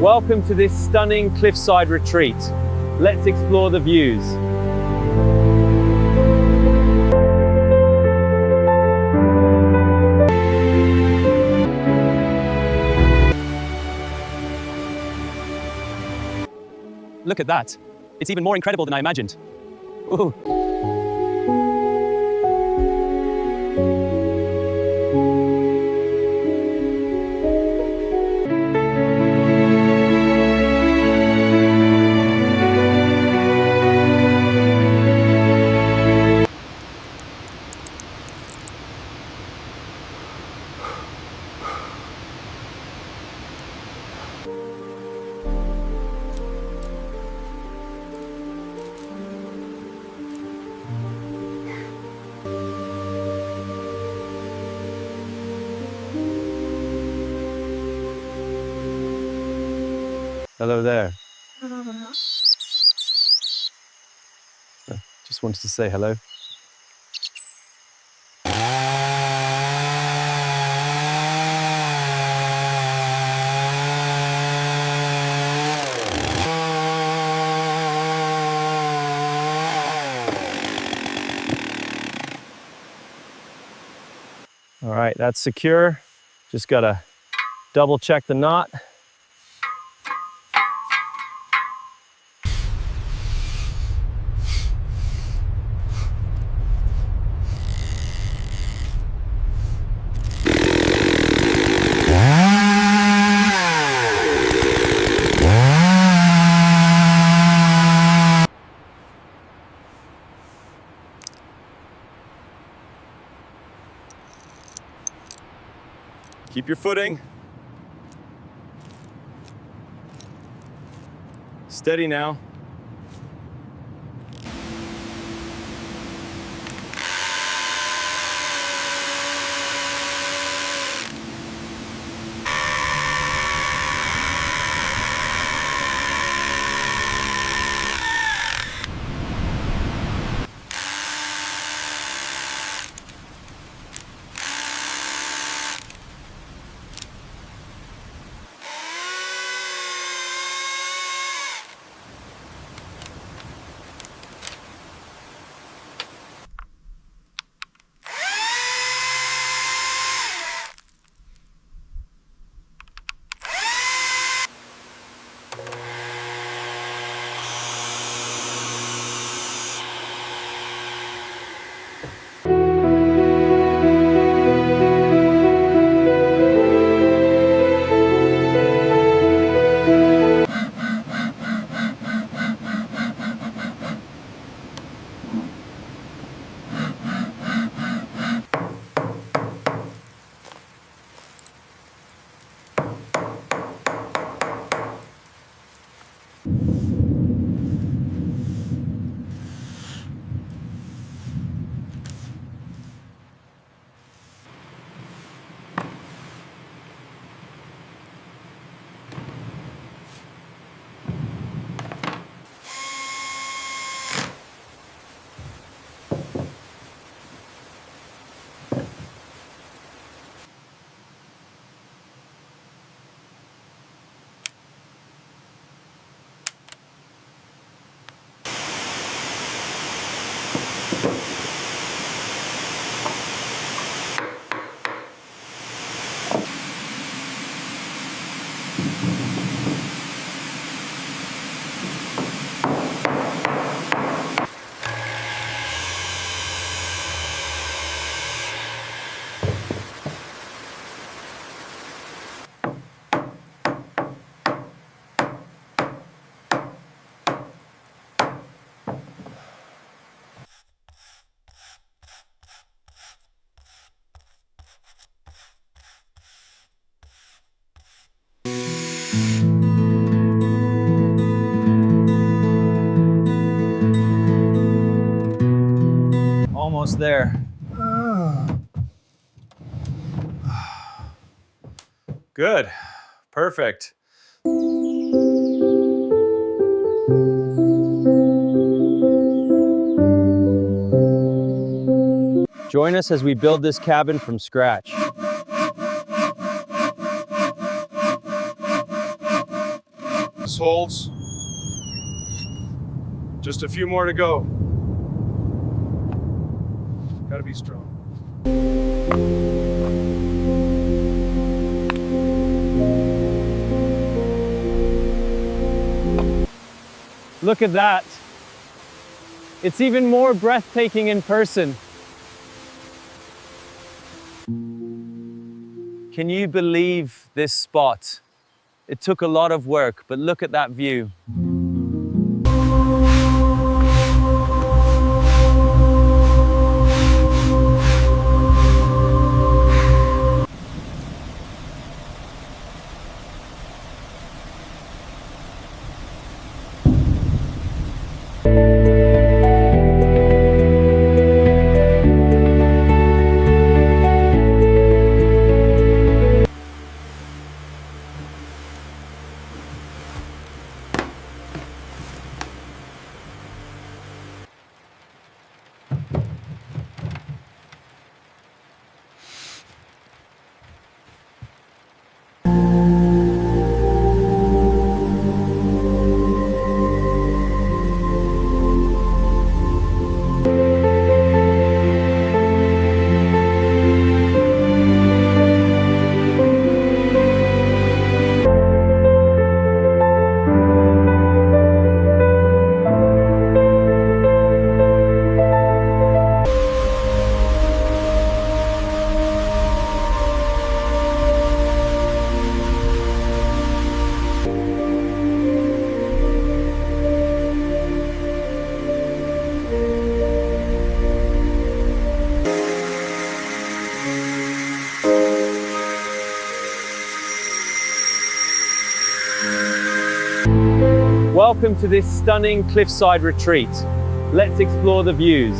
Welcome to this stunning cliffside retreat. Let's explore the views. Look at that. It's even more incredible than I imagined. Ooh. Hello there. Just wanted to say hello. All right, that's secure. Just gotta double check the knot. Keep your footing. Steady now. Almost there. Good. Perfect. Join us as we build this cabin from scratch. This holds. Just a few more to go. Gotta be strong. Look at that. It's even more breathtaking in person. Can you believe this spot? It took a lot of work, but look at that view. Welcome to this stunning cliffside retreat. Let's explore the views.